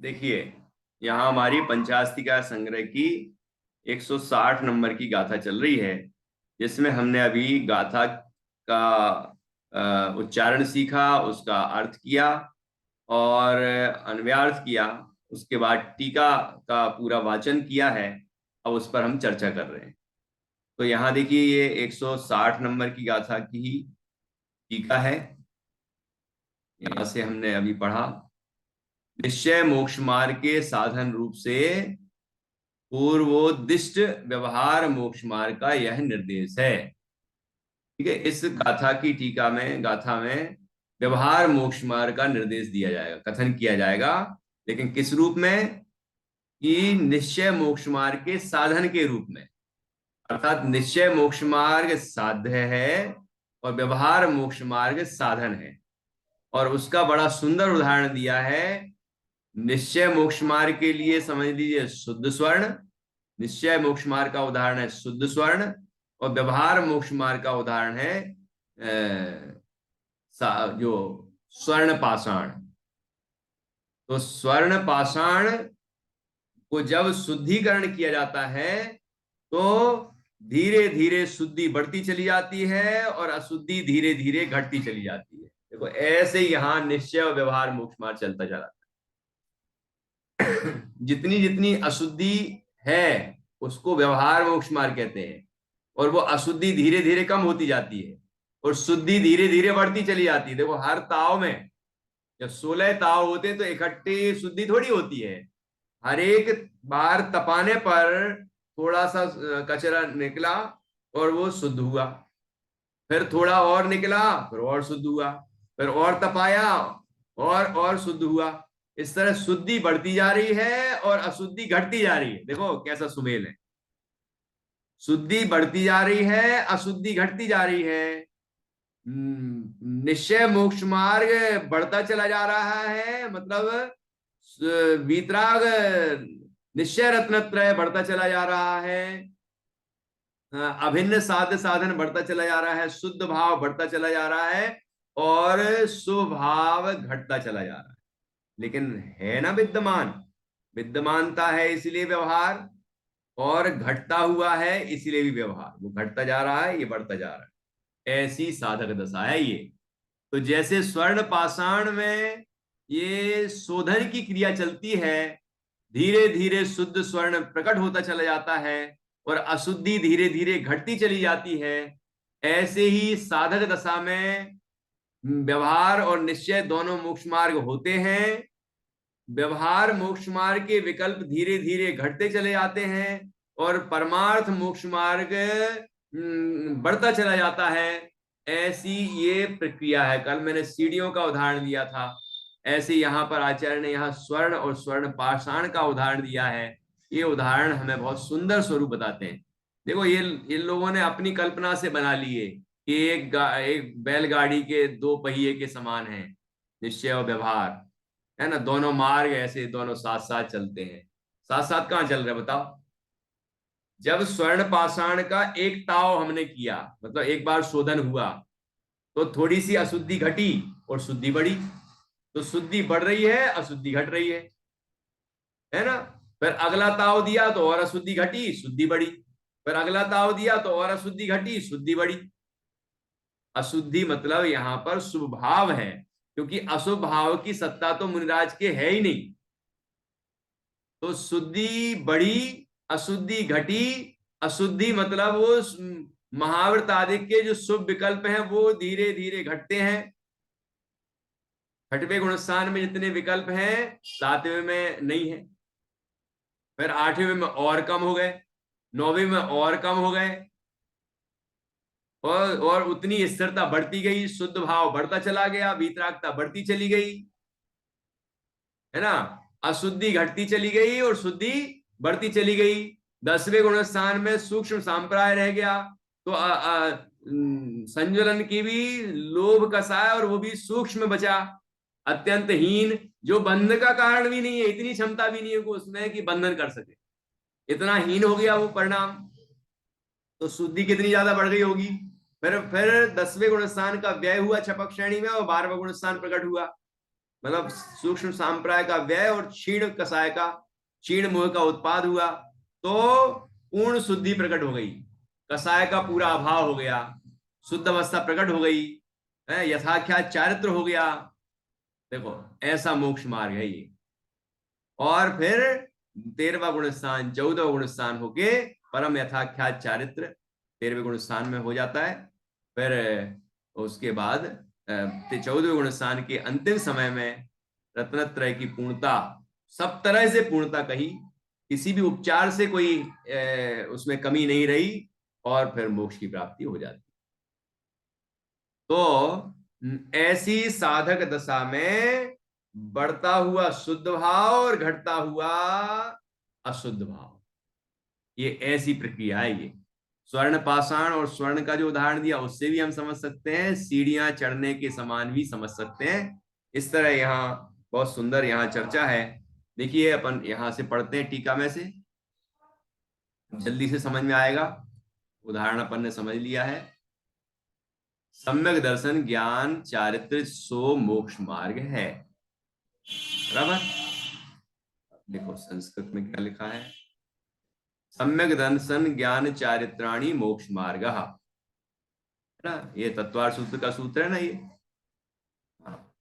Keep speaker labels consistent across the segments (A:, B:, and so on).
A: देखिए, यहाँ हमारी पंचास्तिका संग्रह की 160 नंबर की गाथा चल रही है, जिसमें हमने अभी गाथा का उच्चारण सीखा, उसका अर्थ किया और अन्वयार्थ किया। उसके बाद टीका का पूरा वाचन किया है। अब उस पर हम चर्चा कर रहे हैं। तो यहाँ देखिए, ये 160 नंबर की गाथा की ही टीका है। यहाँ से हमने अभी पढ़ा, निश्चय मोक्ष मार्ग के साधन रूप से पूर्वोदिष्ट व्यवहार मोक्ष मार्ग का यह निर्देश है। ठीक है, इस गाथा में व्यवहार मोक्ष मार्ग का निर्देश दिया जाएगा, कथन किया जाएगा। लेकिन किस रूप में? कि निश्चय मोक्ष मार्ग के साधन के रूप में। अर्थात निश्चय मोक्ष मार्ग साध्य है और व्यवहार मोक्ष मार्ग साधन है। और उसका बड़ा सुंदर उदाहरण दिया है। निश्चय मोक्ष मार्ग के लिए समझ लीजिए शुद्ध स्वर्ण। निश्चय मोक्ष मार्ग का उदाहरण है शुद्ध स्वर्ण, और व्यवहार मोक्ष मार्ग का उदाहरण है जो स्वर्ण पाषाण। तो स्वर्ण पाषाण को जब शुद्धिकरण किया जाता है तो धीरे धीरे शुद्धि बढ़ती चली जाती है और अशुद्धि धीरे धीरे घटती चली जाती है। देखो, ऐसे यहां निश्चय और व्यवहार मोक्ष मार्ग चलता जा रहा है। जितनी जितनी अशुद्धि है उसको व्यवहार मोक्ष मार्ग कहते हैं, और वो अशुद्धि धीरे धीरे कम होती जाती है और शुद्धि धीरे धीरे बढ़ती चली जाती है। देखो, हर ताव में जब 16 ताव होते हैं तो इकट्ठी शुद्धि थोड़ी होती है। हर एक बार तपाने पर थोड़ा सा कचरा निकला और वो शुद्ध हुआ, फिर थोड़ा और निकला फिर और शुद्ध हुआ, फिर और तपाया और शुद्ध हुआ। इस तरह शुद्धि बढ़ती जा रही है और अशुद्धि घटती जा रही है। देखो कैसा सुमेल है, शुद्धि बढ़ती जा रही है, अशुद्धि घटती जा रही है। निश्चय मोक्ष मार्ग बढ़ता चला जा रहा है, मतलब वीतराग निश्चय रत्नत्रय बढ़ता चला जा रहा है। अभिन्न साध्य साधन बढ़ता चला जा रहा है, शुद्ध भाव बढ़ता चला जा रहा है और स्वभाव घटता चला जा रहा है। लेकिन है ना विद्यमान, विद्यमानता है इसलिए व्यवहार, और घटता हुआ है इसलिए भी व्यवहार। वो घटता जा रहा है, ये बढ़ता जा रहा है। ऐसी साधक दशा है ये। तो जैसे स्वर्ण पाषाण में ये शोधन की क्रिया चलती है, धीरे धीरे शुद्ध स्वर्ण प्रकट होता चला जाता है और अशुद्धि धीरे धीरे घटती चली जाती है, ऐसे ही साधक दशा में व्यवहार और निश्चय दोनों मोक्ष मार्ग होते हैं। व्यवहार मोक्ष मार्ग के विकल्प धीरे धीरे घटते चले जाते हैं और परमार्थ मोक्ष मार्ग बढ़ता चला जाता है। ऐसी ये प्रक्रिया है। कल मैंने सीढ़ियों का उदाहरण दिया था, ऐसे यहाँ पर आचार्य ने यहाँ स्वर्ण और स्वर्ण पाषाण का उदाहरण दिया है। ये उदाहरण हमें बहुत सुंदर स्वरूप बताते हैं। देखो, ये इन लोगों ने अपनी कल्पना से बना लिए कि एक बैलगाड़ी के दो पहिए के समान है निश्चय और व्यवहार, है ना। दोनों मार्ग ऐसे दोनों साथ साथ चलते हैं। साथ साथ कहाँ चल रहे बताओ? जब स्वर्ण पाषाण का एक ताव हमने किया, मतलब एक बार शोधन हुआ, तो थोड़ी सी अशुद्धि घटी और शुद्धि बढ़ी। तो शुद्धि बढ़ रही है, अशुद्धि घट रही है ना। फिर अगला ताव दिया तो और अशुद्धि घटी, शुद्धि बढ़ी। फिर अगला ताव दिया तो और अशुद्धि घटी, शुद्धि बढ़ी। अशुद्धि मतलब यहां पर शुभ भाव है, क्योंकि अशुभ भाव की सत्ता तो मुनिराज के है ही नहीं। तो शुद्धि बढ़ी, अशुद्धि घटी। अशुद्धि मतलब वो महाव्रत आदि के जो शुभ विकल्प हैं वो धीरे धीरे घटते हैं। छठवें गुणस्थान में जितने विकल्प हैं 7वें में नहीं है, फिर 8वें में और कम हो गए, 9वें में और कम हो गए, और उतनी स्थिरता बढ़ती गई, शुद्ध भाव बढ़ता चला गया, वीतरागता बढ़ती चली गई, है ना। अशुद्धि घटती चली गई और शुद्धि बढ़ती चली गई। 10वें गुण स्थान में सूक्ष्म सांप्राय रह गया, तो संज्वलन की भी लोभ कसाय, और वो भी सूक्ष्म बचा, अत्यंत हीन, जो बंधन का कारण भी नहीं है। इतनी क्षमता भी नहीं है उसमें कि बंधन कर सके, इतना हीन हो गया वो परिणाम। तो शुद्धि कितनी ज्यादा बढ़ गई होगी। फिर 10वें गुण स्थान का व्यय हुआ छपक श्रेणी में और 12वां गुण स्थान प्रकट हुआ। मतलब सूक्ष्म सांप्राय का व्यय और क्षीण कसाय का, क्षीण मोह का उत्पाद हुआ, तो पूर्ण शुद्धि प्रकट हो गई, कसाय का पूरा अभाव हो गया, शुद्ध अवस्था प्रकट हो गई, यथाख्यात चारित्र हो गया। देखो ऐसा मोक्ष मार्ग है ये। और फिर 13वां गुण स्थान 14वां गुण स्थान होके परम यथाख्यात चारित्र 13वें गुण स्थान में हो जाता है। फिर उसके बाद 14वें गुण स्थान के अंतिम समय में रत्नत्रय की पूर्णता, सब तरह से पूर्णता कही, किसी भी उपचार से कोई उसमें कमी नहीं रही, और फिर मोक्ष की प्राप्ति हो जाती। तो ऐसी साधक दशा में बढ़ता हुआ शुद्ध भाव और घटता हुआ अशुद्ध भाव, ये ऐसी प्रक्रिया है। ये स्वर्ण पाषाण और स्वर्ण का जो उदाहरण दिया उससे भी हम समझ सकते हैं, सीढ़ियां चढ़ने के समान भी समझ सकते हैं। इस तरह यहाँ बहुत सुंदर यहाँ चर्चा है। देखिए अपन यहां से पढ़ते हैं टीका में से, जल्दी से समझ में आएगा। उदाहरण अपन ने समझ लिया है। सम्यक दर्शन ज्ञान चारित्र सो मोक्ष मार्ग है, बराबर। देखो संस्कृत में क्या लिखा है, सम्यक दर्शन ज्ञान चारित्राणी मोक्ष मार्ग, है ना, ये तत्वार सूत्र का सूत्र है ना ये। हाँ।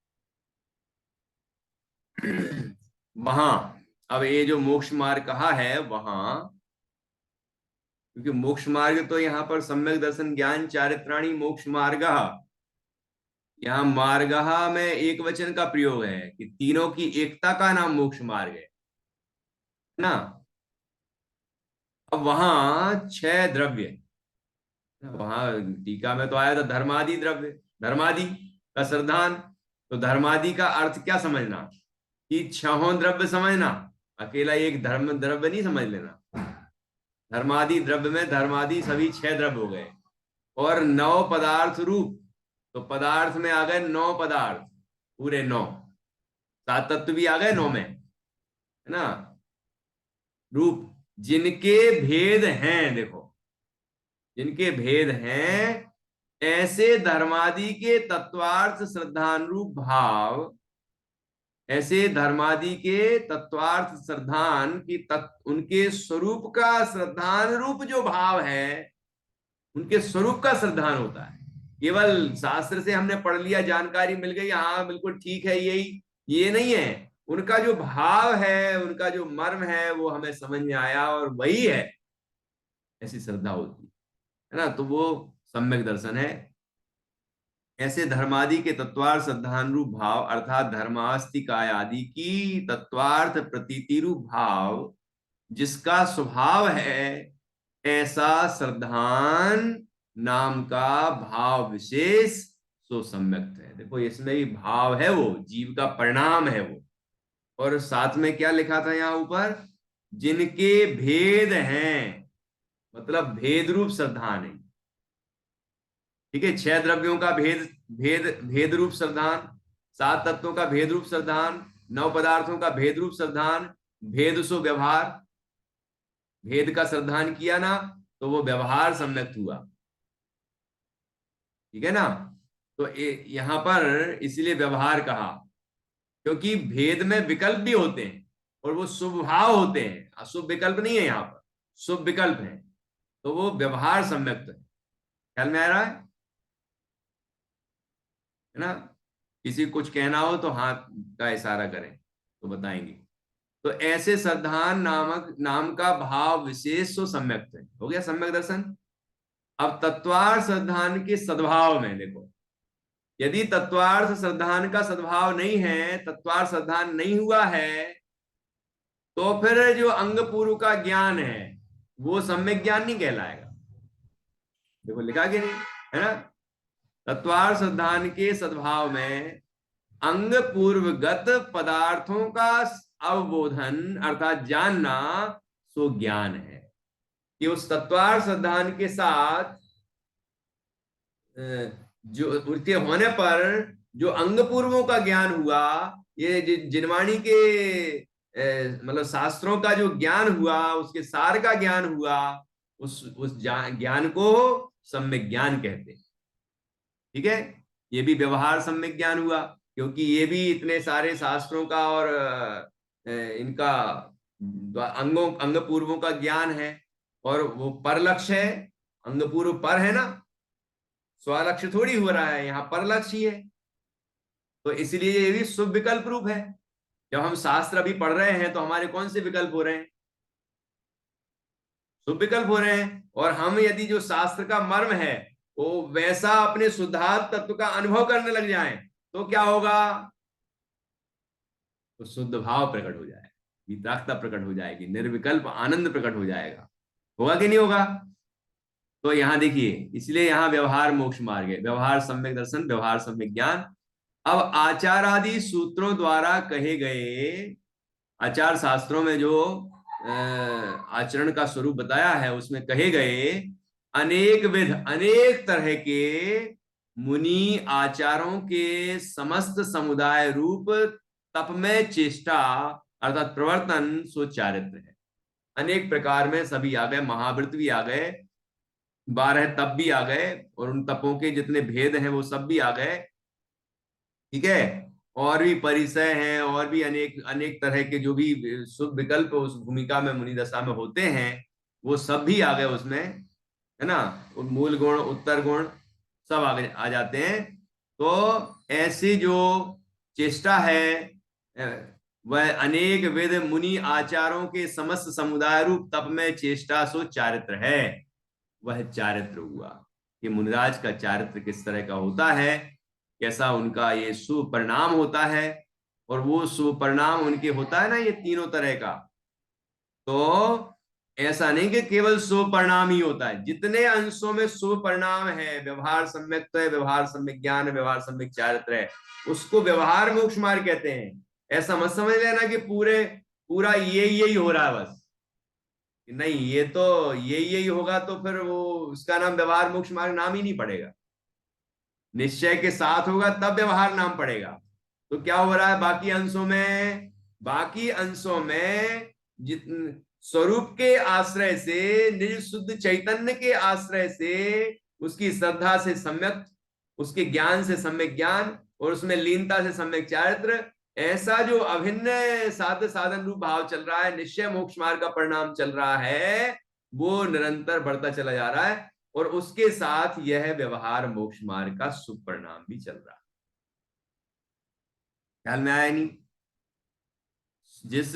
A: वहां अब ये जो मोक्ष मार्ग कहा है वहां, क्योंकि मोक्ष मार्ग तो यहाँ पर सम्यक दर्शन ज्ञान चारित्राणी मोक्ष मार्ग, यहाँ मार्गहा में एक वचन का प्रयोग है कि तीनों की एकता का नाम मोक्ष मार्ग है ना। अब वहां 6 द्रव्य, वहां टीका में तो आया था धर्मादि द्रव्य, धर्मादि का श्रद्धान। तो धर्मादि का अर्थ क्या समझना कि 6 द्रव्य समझना, अकेला एक धर्म द्रव्य नहीं समझ लेना। धर्मादि द्रव्य में धर्मादि सभी 6 द्रव्य हो गए, और 9 पदार्थ रूप, तो पदार्थ में आ गए 9 पदार्थ, पूरे 9, 7 तत्व भी आ गए 9 में, है ना। रूप जिनके भेद हैं, देखो जिनके भेद हैं, ऐसे धर्मादि के तत्वार्थ श्रद्धानुरूप भाव, ऐसे धर्मादि के तत्वार्थ श्रद्धान की उनके स्वरूप का श्रद्धान रूप जो भाव है, उनके स्वरूप का श्रद्धान होता है। केवल शास्त्र से हमने पढ़ लिया, जानकारी मिल गई, हाँ बिल्कुल ठीक है यही, ये नहीं है। उनका जो भाव है, उनका जो मर्म है, वो हमें समझ में आया और वही है, ऐसी श्रद्धा होती है ना। तो वो सम्यक दर्शन है। ऐसे धर्मादि के तत्वार्थ श्रद्धानुरूप भाव अर्थात धर्मास्तिकाय आदि की तत्वार्थ प्रतीति रूप भाव जिसका स्वभाव है, ऐसा श्रद्धान नाम का भाव विशेष सो सम्यक्त है। देखो इसमें भी भाव है, वो जीव का परिणाम है वो। और साथ में क्या लिखा था यहाँ ऊपर, जिनके भेद हैं, मतलब भेद रूप श्रद्धान है। ठीक है, 6 द्रव्यों का भेद, भेद रूप श्रद्धान, 7 तत्वों का भेद रूप श्रद्धान, 9 पदार्थों का भेद रूप श्रद्धान, भेद सो व्यवहार, भेद का श्रद्धान किया ना तो वो व्यवहार सम्यक हुआ। ठीक है ना। तो यहां पर इसलिए व्यवहार कहा, क्योंकि भेद में विकल्प भी होते हैं और वो शुभ भाव होते हैं, अशुभ विकल्प नहीं है, यहाँ पर शुभ विकल्प है, तो वो व्यवहार सम्यक है। ख्याल में आ रहा है ना। किसी को कुछ कहना हो तो हाथ का इशारा करें तो बताएंगे। तो ऐसे श्रद्धान नामक नाम का भाव विशेष तो सम्यक है, हो गया सम्यक दर्शन। अब तत्वार्थ श्रद्धान के सद्भाव में देखो, यदि तत्वार्थ श्रद्धान का सद्भाव नहीं है, तत्वार्थ श्रद्धान नहीं हुआ है, तो फिर जो अंग पूर्व का ज्ञान है वो सम्यक ज्ञान नहीं कहलाएगा। देखो लिखा कि नहीं, है ना। तत्वार्थ श्रद्धान के सद्भाव में अंग पूर्वगत पदार्थों का अवबोधन अर्थात जानना सो ज्ञान है। कि उस तत्वार्थ श्रद्धान के साथ जो उसके होने पर जो अंग पूर्वों का ज्ञान हुआ, ये जिनवाणी के मतलब शास्त्रों का जो ज्ञान हुआ, उसके सार का ज्ञान हुआ, उस ज्ञान को सम्यक ज्ञान कहते हैं। ठीक है, ये भी व्यवहार सम्यक ज्ञान हुआ। क्योंकि ये भी इतने सारे शास्त्रों का और इनका अंग पूर्वों का ज्ञान है, और वो परलक्ष्य है। अंग पूर्व पर है ना, स्वलक्ष्य थोड़ी हो रहा है, यहाँ परलक्ष्य ही है। तो इसलिए ये भी शुभ विकल्प रूप है। जब हम शास्त्र अभी पढ़ रहे हैं तो हमारे कौन से विकल्प हो रहे हैं? शुभ विकल्प हो रहे हैं। और हम यदि जो शास्त्र का मर्म है वो वैसा अपने शुद्धार्थ तत्व का अनुभव करने लग जाएं तो क्या होगा? तो शुद्ध भाव प्रकट हो जाएगा, वितरागता प्रकट हो जाएगी, निर्विकल्प आनंद प्रकट हो जाएगा। होगा कि नहीं होगा? तो यहां देखिए, इसलिए यहां व्यवहार मोक्ष मार्ग है, व्यवहार सम्यक दर्शन, व्यवहार सम्यक ज्ञान। अब आचार आदि सूत्रों द्वारा कहे गए, आचार शास्त्रों में जो आचरण का स्वरूप बताया है उसमें कहे गए अनेक विध, अनेक तरह के मुनि आचारों के समस्त समुदाय रूप तप में चेष्टा अर्थात प्रवर्तन सो चारित्र है। अनेक प्रकार में सभी आ गए, महाव्रत भी आ गए, 12 तप भी आ गए, और उन तपों के जितने भेद हैं वो सब भी आ गए। ठीक है, और भी परिचय हैं, और भी अनेक अनेक तरह के जो भी शुभ विकल्प उस भूमिका में मुनि दशा में होते हैं वो सब भी आ गए उसमें, है ना। मूल गुण, उत्तर गुण सब आगे आ जाते हैं। तो ऐसी जो चेष्टा है वह अनेक विध मुनि आचारों के समस्त समुदाय रूप तप में चेष्टा सो चारित्र है। वह चारित्र हुआ कि मुनिराज का चारित्र किस तरह का होता है, कैसा उनका ये शुभ परिणाम होता है। और वो शुभ परिणाम उनके होता है ना ये तीनों तरह का। तो ऐसा नहीं कि केवल शुभ परिणाम ही होता है, जितने अंशों में शुभ परिणाम है, व्यवहार सम्यक है, व्यवहार सम्यक ज्ञान है, व्यवहार सम्यक चारित्र है, उसको व्यवहार मोक्ष मार्ग कहते हैं। ऐसा मत समझ लेना कि पूरे पूरा यही हो रहा है बस, नहीं, ये तो यही होगा तो फिर वो उसका नाम व्यवहार मोक्ष मार्ग नाम ही नहीं पड़ेगा। निश्चय के साथ होगा तब व्यवहार नाम पड़ेगा। तो क्या हो रहा है बाकी अंशों में? बाकी अंशों में जित स्वरूप के आश्रय से, निज शुद्ध चैतन्य के आश्रय से, उसकी श्रद्धा से सम्यक, उसके ज्ञान से सम्यक ज्ञान, और उसमें लीनता से सम्यक चारित्र, ऐसा जो अभिन्न साध साधन रूप भाव चल रहा है, निश्चय मोक्ष मार्ग का परिणाम चल रहा है, वो निरंतर बढ़ता चला जा रहा है। और उसके साथ यह व्यवहार मोक्ष मार्ग का शुभ परिणाम भी चल रहा है। ख्याल में आया नहीं? जिस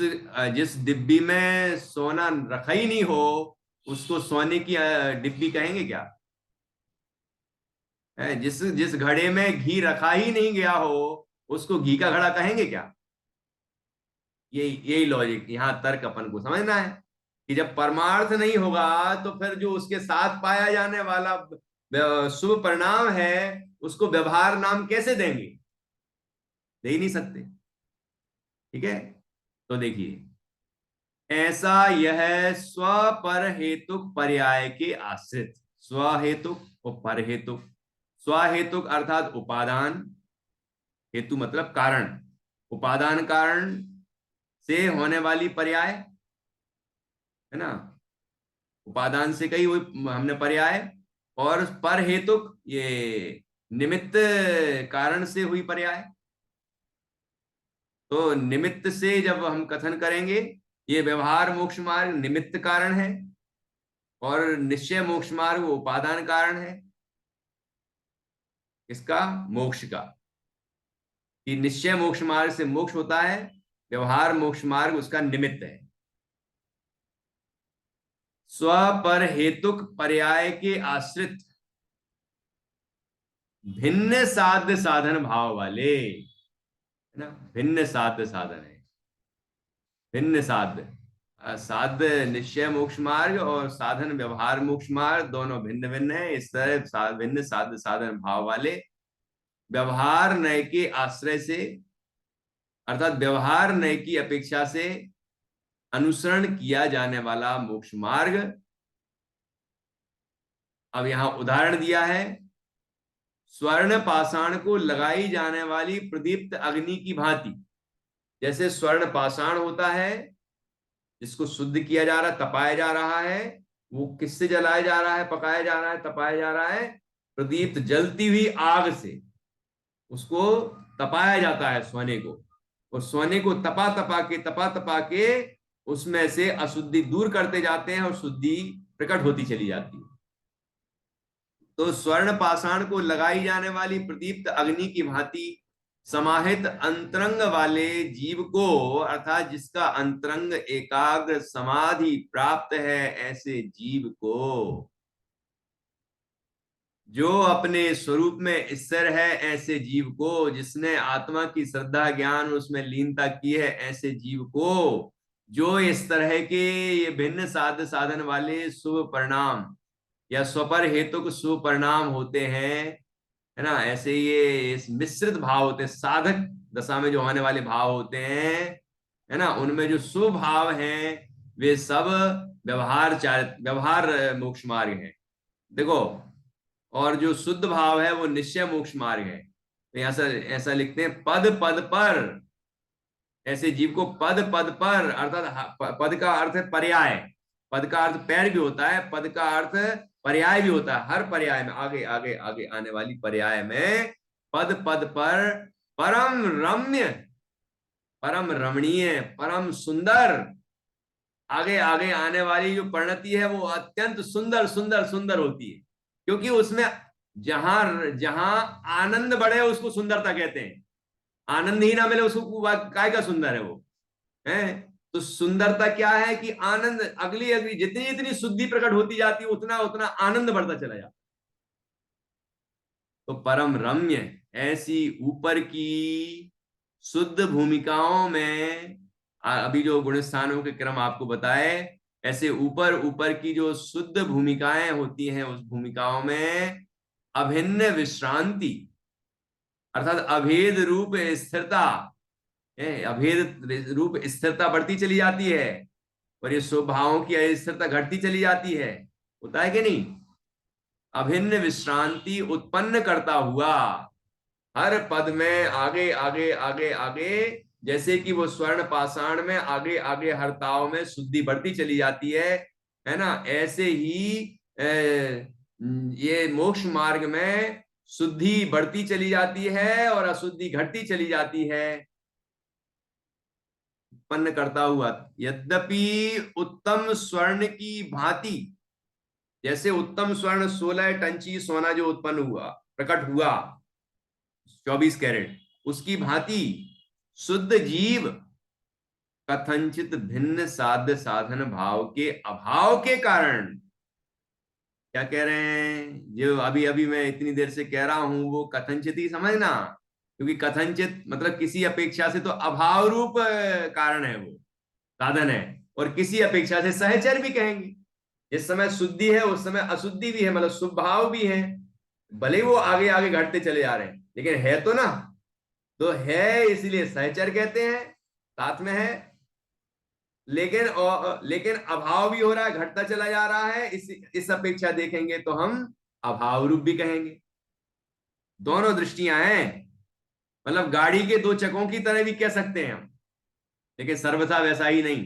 A: जिस डिब्बी में सोना रखा ही नहीं हो उसको सोने की डिब्बी कहेंगे क्या? जिस जिस घड़े में घी रखा ही नहीं गया हो उसको घी का घड़ा कहेंगे क्या? यही लॉजिक यहाँ तर्क अपन को समझना है कि जब परमार्थ नहीं होगा तो फिर जो उसके साथ पाया जाने वाला शुभ परिणाम है उसको व्यवहार नाम कैसे देंगे? दे ही नहीं सकते। ठीक है, तो देखिए, ऐसा यह स्वपर हेतुक पर्याय के आश्रित, स्वहेतुक और परहेतुक। स्वहेतुक अर्थात उपादान, हेतु मतलब कारण, उपादान कारण से होने वाली पर्याय, है ना। उपादान से कही हुई हमने पर्याय, और पर हेतुक ये निमित्त कारण से हुई पर्याय। तो निमित्त से जब हम कथन करेंगे, ये व्यवहार मोक्ष मार्ग निमित्त कारण है और निश्चय मोक्ष मार्ग वो उपादान कारण है। इसका मोक्ष का, कि निश्चय मोक्ष मार्ग से मोक्ष होता है, व्यवहार मोक्ष मार्ग उसका निमित्त है। स्व पर हेतुक पर्याय के आश्रित भिन्न साध्य साधन भाव वाले, है ना, भिन्न साध्य साधन है, भिन्न साध्य, साध्य निश्चय मोक्ष मार्ग और साधन व्यवहार मोक्ष मार्ग दोनों भिन्न भिन्न है। इस तरह भिन्न साध्य साधन भाव वाले व्यवहार नय के आश्रय से, अर्थात व्यवहार नय की अपेक्षा से अनुसरण किया जाने वाला मोक्ष मार्ग। अब यहां उदाहरण दिया है, स्वर्ण पाषाण को लगाई जाने वाली प्रदीप्त अग्नि की भांति। जैसे स्वर्ण पाषाण होता है जिसको शुद्ध किया जा रहा है, तपाया जा रहा है, वो किससे जलाया जा रहा है, पकाया जा रहा है, तपाया जा रहा है? प्रदीप्त जलती हुई आग से। उसको तपाया जाता है सोने को, और सोने को तपा तपा के उसमें से अशुद्धि दूर करते जाते हैं और शुद्धि प्रकट होती चली जाती है। तो स्वर्ण पाषाण को लगाई जाने वाली प्रदीप्त अग्नि की भांति समाहित अंतरंग वाले जीव को, अर्थात जिसका अंतरंग एकाग्र समाधि प्राप्त है, ऐसे जीव को, जो अपने स्वरूप में स्थिर है, ऐसे जीव को, जिसने आत्मा की श्रद्धा ज्ञान उसमें लीनता की है, ऐसे जीव को, जो इस तरह के ये भिन्न साधन वाले शुभ परिणाम या स्वपर हेतुक शुभ परिणाम होते हैं, है ना, ऐसे ये इस मिश्रित भाव होते हैं, साधक दशा में जो होने वाले भाव होते हैं, है ना, उनमें जो शुभ भाव हैं वे सब व्यवहार मोक्ष मार्ग है। देखो, और जो शुद्ध भाव है वो निश्चय मोक्ष मार्ग है। तो ऐसा ऐसा लिखते हैं, पद पद पर, ऐसे जीव को पद पद पर, अर्थात पद का अर्थ है पर्याय, पद का अर्थ पैर भी होता है, पद का अर्थ पर्याय भी होता है, हर पर्याय में आगे आगे आगे आने वाली पर्याय में पद पद पर परम रम्य, परम रमणीय, परम सुंदर, आगे आगे आने वाली जो परिणति है वो अत्यंत सुंदर सुंदर सुंदर होती है, क्योंकि उसमें जहां जहां आनंद बढ़े उसको सुंदरता कहते हैं, आनंद ही ना मिले उसको काय का सुंदर है वो, है। तो सुंदरता क्या है कि आनंद, अगली अगली जितनी जितनी शुद्धि प्रकट होती जाती है उतना उतना आनंद बढ़ता चला जाता। तो परम रम्य, ऐसी ऊपर की शुद्ध भूमिकाओं में, अभी जो गुण स्थानों के क्रम आपको बताए, ऐसे ऊपर ऊपर की जो शुद्ध भूमिकाएं होती हैं, उस भूमिकाओं में अभिन्न विश्रांति, अर्थात अभेद रूप स्थिरता, अभेद रूप स्थिरता बढ़ती चली जाती है, और ये स्वभावों की अस्थिरता घटती चली जाती है, होता है कि नहीं। अभिन्न विश्रांति उत्पन्न करता हुआ, हर पद में आगे आगे आगे आगे, जैसे कि वो स्वर्ण पाषाण में आगे आगे हर ताव में शुद्धि बढ़ती चली जाती है ना, ऐसे ही ये मोक्ष मार्ग में शुद्धि बढ़ती चली जाती है और अशुद्धि घटती चली जाती है, उत्पन्न करता हुआ। यद्यपि उत्तम स्वर्ण की भांति, जैसे उत्तम स्वर्ण 16 टंची सोना जो उत्पन्न हुआ, प्रकट हुआ 24 कैरेट, उसकी भांति शुद्ध जीव कथनचित भिन्न साध्य साधन भाव के अभाव के कारण, क्या कह रहे हैं, जो अभी अभी मैं इतनी देर से कह रहा हूं वो कथनचित ही समझना, क्योंकि कथनचित मतलब किसी अपेक्षा से तो अभाव रूप कारण है, वो साधन है, और किसी अपेक्षा से सहचर भी कहेंगे। जिस समय शुद्धि है उस समय अशुद्धि भी है, मतलब शुभ भाव भी है, भले वो आगे आगे घटते चले जा रहे हैं, लेकिन है तो ना, तो है इसलिए सहचर कहते हैं, साथ में है, लेकिन अभाव भी हो रहा है, घटता चला जा रहा है, इस अपेक्षा देखेंगे तो हम अभाव रूप भी कहेंगे। दोनों दृष्टियां हैं, मतलब गाड़ी के दो चकों की तरह भी कह सकते हैं हम, लेकिन सर्वथा वैसा ही नहीं।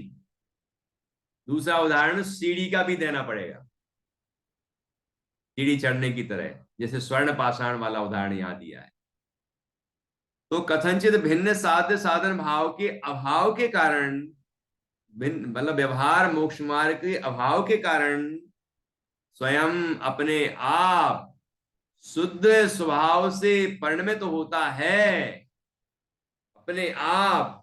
A: दूसरा उदाहरण सीढ़ी का भी देना पड़ेगा, सीढ़ी चढ़ने की तरह, जैसे स्वर्ण पाषाण वाला उदाहरण यहां दिया है। तो कथनचित भिन्न साध्य साधन भाव के अभाव के कारण, भिन्न मतलब व्यवहार मोक्ष मार्ग के अभाव के कारण, स्वयं अपने आप शुद्ध स्वभाव से परिणमित होता है, अपने आप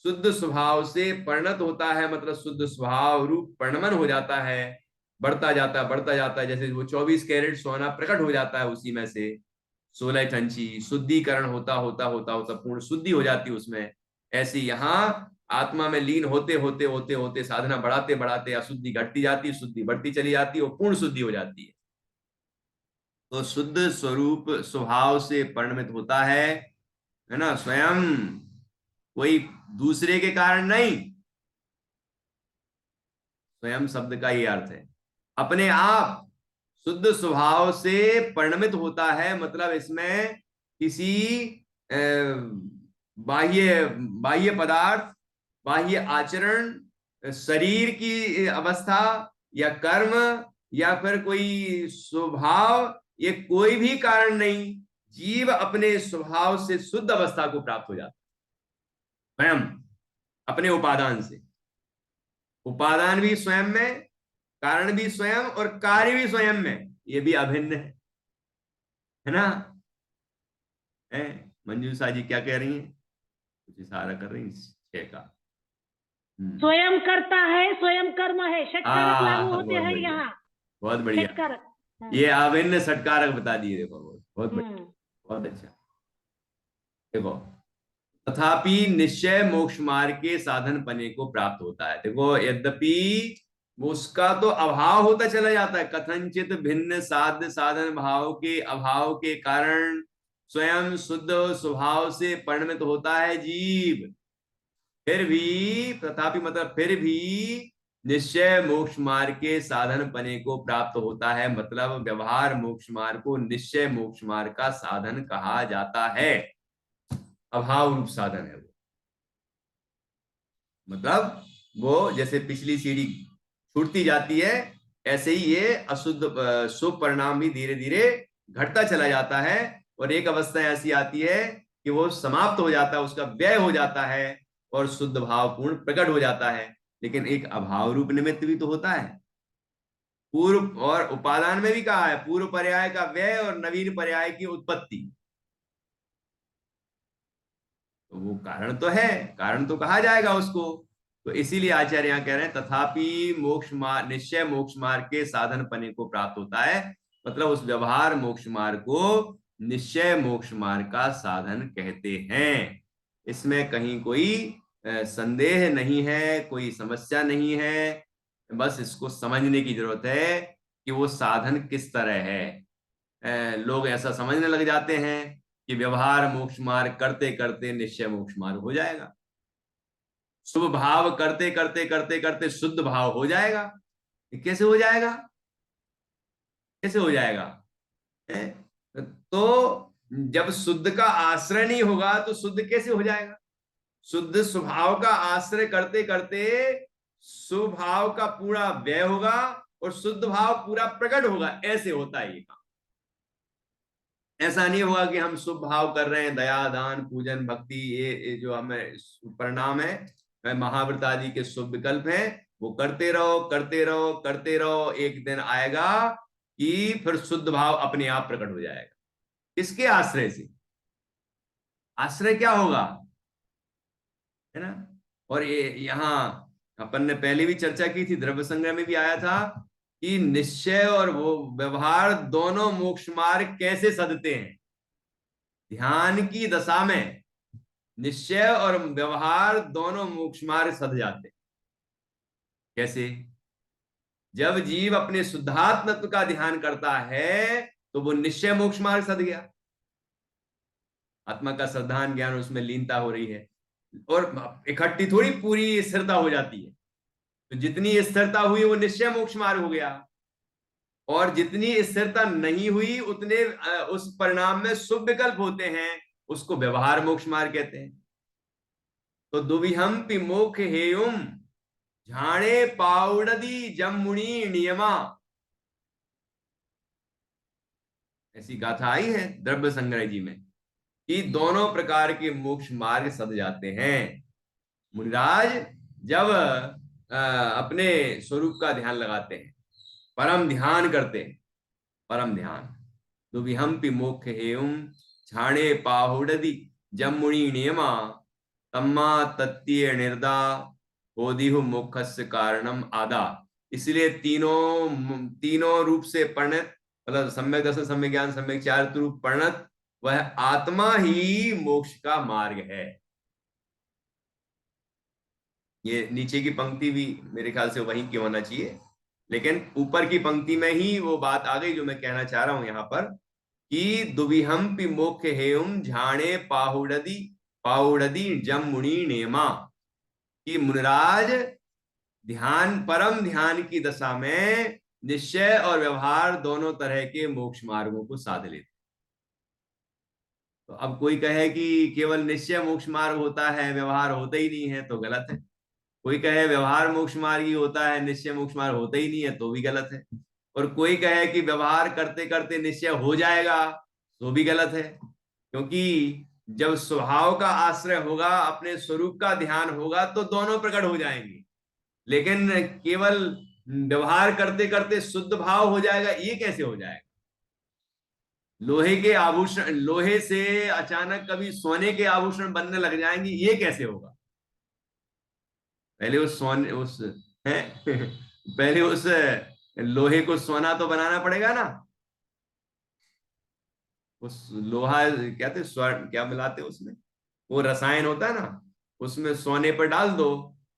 A: शुद्ध स्वभाव से परिणत होता है, मतलब शुद्ध स्वभाव रूप परिणमन हो जाता है, बढ़ता जाता है, जैसे वो 24 कैरेट सोना प्रकट हो जाता है, उसी में से 16 टंची शुद्धिकरण होता होता होता होता पूर्ण शुद्धि हो जाती है उसमें। ऐसे यहाँ आत्मा में लीन होते होते होते होते साधना बढ़ाते बढ़ाते अशुद्धि घटती जाती, शुद्धि बढ़ती चली जाती और पूर्ण शुद्धि हो जाती है। तो शुद्ध स्वरूप स्वभाव से परिणमित होता है ना, स्वयं, कोई दूसरे के कारण नहीं, स्वयं शब्द का ये अर्थ है, अपने आप शुद्ध स्वभाव से परिणमित होता है, मतलब इसमें किसी बाह्य बाह्य पदार्थ, बाह्य आचरण, शरीर की अवस्था या कर्म या फिर कोई स्वभाव, ये कोई भी कारण नहीं जीव अपने स्वभाव से शुद्ध अवस्था को प्राप्त हो जाता है स्वयं, अपने उपादान से। उपादान भी स्वयं में, कारण भी स्वयं, और कार्य भी स्वयं में, ये भी अभिन्न है ना। है मंजूषा जी क्या कह रही हैं, कुछ इशारा कर रही हैं छह का।
B: स्वयं करता है, स्वयं कर्म है, षटकारक लागू होते
A: बहुत
B: हैं
A: बढ़िया,
B: यहाँ।
A: बहुत बढ़िया।
B: षटकारक,
A: ये अभिन्न षटकारक बता दिए, देखो बहुत बढ़िया,
B: हम्म।
A: बहुत अच्छा। देखो, तथापि निश्चय मोक्ष मार्ग के साधन पने को प्राप्त होता है। देखो, यद्यपि उसका तो अभाव होता चला जाता है, कथनचित भिन्न साध्य साधन भाव के अभाव के कारण स्वयं शुद्ध स्वभाव से परिणमित होता है जीव। फिर भी, तथापि मतलब फिर भी, निश्चय मोक्ष मार्ग के साधन पने को प्राप्त होता है, मतलब व्यवहार मोक्ष मार्ग को निश्चय मोक्ष मार्ग का साधन कहा जाता है। अभाव रूप साधन है वो, मतलब वो जैसे पिछली सीढ़ी छूटती जाती है, ऐसे ही ये अशुद्ध शुभ परिणाम भी धीरे धीरे घटता चला जाता है, और एक अवस्था ऐसी आती है कि वो समाप्त हो जाता है, उसका व्यय हो जाता है, और शुद्ध भाव पूर्ण प्रकट हो जाता है। लेकिन एक अभाव रूप निमित्त भी तो होता है। पूर्व और उपादान में भी कहा है, पूर्व पर्याय का व्यय और नवीन पर्याय की उत्पत्ति। तो वो कारण तो है, कारण तो कहा जाएगा उसको। तो इसीलिए आचार्य यहाँ कह रहे हैं, तथापि मोक्ष मार्ग, निश्चय मोक्ष मार्ग के साधन पने को प्राप्त होता है, मतलब उस व्यवहार मोक्ष मार्ग को निश्चय मोक्ष मार्ग का साधन कहते हैं। इसमें कहीं कोई संदेह नहीं है, कोई समस्या नहीं है। बस इसको समझने की जरूरत है कि वो साधन किस तरह है। लोग ऐसा समझने लग जाते हैं कि व्यवहार मोक्ष मार्ग करते करते निश्चय मोक्ष मार्ग हो जाएगा, शुभ भाव करते करते करते करते शुद्ध भाव हो जाएगा। कैसे हो जाएगा, कैसे हो जाएगा? है? तो जब शुद्ध का आश्रय नहीं होगा तो शुद्ध कैसे हो जाएगा? शुद्ध स्वभाव का आश्रय करते करते स्वभाव का पूरा व्यय होगा और शुद्ध भाव पूरा प्रकट होगा, ऐसे होता है ये काम। ऐसा नहीं होगा कि हम शुभ भाव कर रहे हैं, दया दान पूजन भक्ति, ये जो हमें परिणाम है, महाव्रत आदि के शुभ विकल्प हैं, वो करते रहो करते रहो करते रहो, एक दिन आएगा कि फिर शुद्ध भाव अपने आप प्रकट हो जाएगा। किसके आश्रय से? आश्रय क्या होगा, है ना। और ये यहाँ अपन ने पहले भी चर्चा की थी, द्रव्य संग्रह में भी आया था कि निश्चय और वो व्यवहार दोनों मोक्ष मार्ग कैसे सदते हैं। ध्यान की दशा में निश्चय और व्यवहार दोनों मोक्ष मार्ग सध जाते हैं। कैसे? जब जीव अपने शुद्धात्मत्व का ध्यान करता है तो वो निश्चय मोक्ष मार्ग सध गया, आत्मा का श्रद्धान ज्ञान उसमें लीनता हो रही है, और इकट्ठी थोड़ी पूरी स्थिरता हो जाती है। तो जितनी स्थिरता हुई वो निश्चय मोक्ष मार्ग हो गया, और जितनी स्थिरता नहीं हुई उतने उस परिणाम में शुभ विकल्प होते हैं, उसको व्यवहार मोक्ष मार्ग कहते हैं। तो दुविहंपि मोक्ष हेयुम झाणे पाउडदी जमुनी नियमा, ऐसी गाथा आई है द्रव्य संग्रह जी में कि दोनों प्रकार के मोक्ष मार्ग सद जाते हैं। मुनिराज जब अपने स्वरूप का ध्यान लगाते हैं, परम ध्यान करते हैं, परम ध्यान, दुविहंपि मोक्ष हेयुम झाणे पाहुडदी जमुनी नियमा तम्मा तत्तीय निर्दा बोधिहु मोक्षस्य कारणम आदा। इसलिए तीनों तीनों रूप से परिणत, मतलब सम्यक दर्शन सम्यक ज्ञान सम्यक चारित्र रूप परिणत वह आत्मा ही मोक्ष का मार्ग है। ये नीचे की पंक्ति भी मेरे ख्याल से वहीं की होना चाहिए, लेकिन ऊपर की पंक्ति में ही वो बात आ गई जो मैं कहना चाह रहा हूं यहां पर, कि दुविहंपि मोक्ष हेयुम झाणे पाहुडदी पाहुडदी जम मुनि नेमा, कि मुनिराज ध्यान, परम ध्यान की दशा में निश्चय और व्यवहार दोनों तरह के मोक्ष मार्गों को साध लेते। तो अब कोई कहे कि केवल निश्चय मोक्ष मार्ग होता है, व्यवहार होता ही नहीं है, तो गलत है। कोई कहे व्यवहार मोक्ष मार्ग ही होता है, निश्चय मोक्ष मार्ग होता ही नहीं है, तो भी गलत है। और कोई कहे कि व्यवहार करते करते निश्चय हो जाएगा, तो भी गलत है, क्योंकि जब स्वभाव का आश्रय होगा, अपने स्वरूप का ध्यान होगा, तो दोनों प्रकट हो जाएंगे। लेकिन केवल व्यवहार करते करते शुद्ध भाव हो जाएगा, ये कैसे हो जाएगा? लोहे के आभूषण, लोहे से अचानक कभी सोने के आभूषण बनने लग जाएंगे, ये कैसे होगा? पहले उस सोने उस है पहले उस लोहे को सोना तो बनाना पड़ेगा ना। उस लोहा कहते स्वर्ण क्या मिलाते उसमें, वो रसायन होता है ना, उसमें सोने पर डाल दो,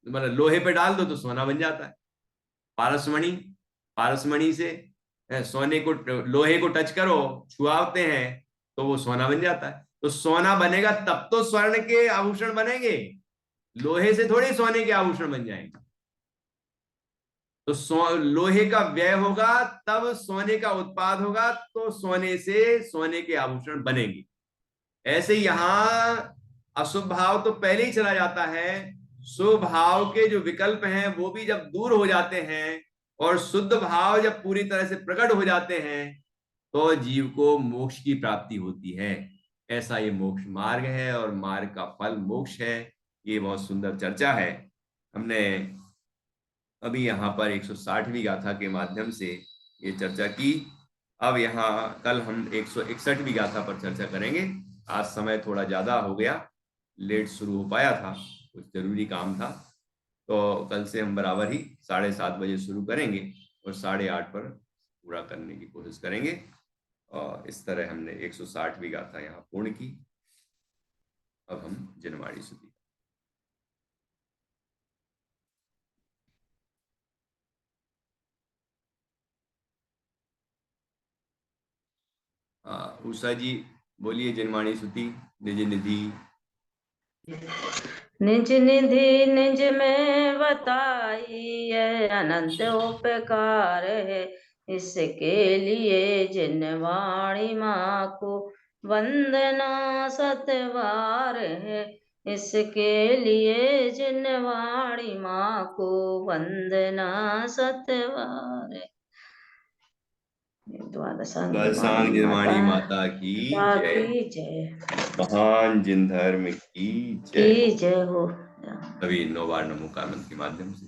A: मतलब लोहे पे डाल दो तो सोना बन जाता है। पारसमणि, पारसमणि से सोने को, लोहे को टच करो, छुआते हैं, तो वो सोना बन जाता है। तो सोना बनेगा तब तो स्वर्ण के आभूषण बनेंगे, लोहे से थोड़े सोने के आभूषण बन जाएंगे। तो लोहे का व्यय होगा तब सोने का उत्पाद होगा, तो सोने से सोने के आभूषण बनेंगे। ऐसे यहां अशुभ भाव तो पहले ही चला जाता है, शुभ भाव के जो विकल्प हैं वो भी जब दूर हो जाते हैं और शुद्ध भाव जब पूरी तरह से प्रकट हो जाते हैं, तो जीव को मोक्ष की प्राप्ति होती है। ऐसा ये मोक्ष मार्ग है और मार्ग का फल मोक्ष है। ये बहुत सुंदर चर्चा है। हमने अभी यहाँ पर 160वीं गाथा के माध्यम से ये चर्चा की। अब यहाँ कल हम 161वीं गाथा पर चर्चा करेंगे। आज समय थोड़ा ज्यादा हो गया, लेट शुरू हो पाया था, कुछ जरूरी काम था, तो कल से हम बराबर ही 7:30 बजे शुरू करेंगे और 8:30 पर पूरा करने की कोशिश करेंगे। और इस तरह हमने 160वीं गाथा यहाँ पूर्ण की। अब हम जिनवाणी स्तुति। उषा जी बोलिए जिनवाणी स्तुति। निज निधि
C: निज निधि निज में बताई है, अनंत उपकार है इसके लिए जिनवाणी माँ को वंदना सतवार है। इसके लिए जिनवाणी माँ को वंदना सतवार है।
A: द्वादशांग जिनवाणी माता की
C: जय।
A: महान जिन धर्म की
C: जय हो।
A: अभी 9 बार नमो कार मंत्र के माध्यम से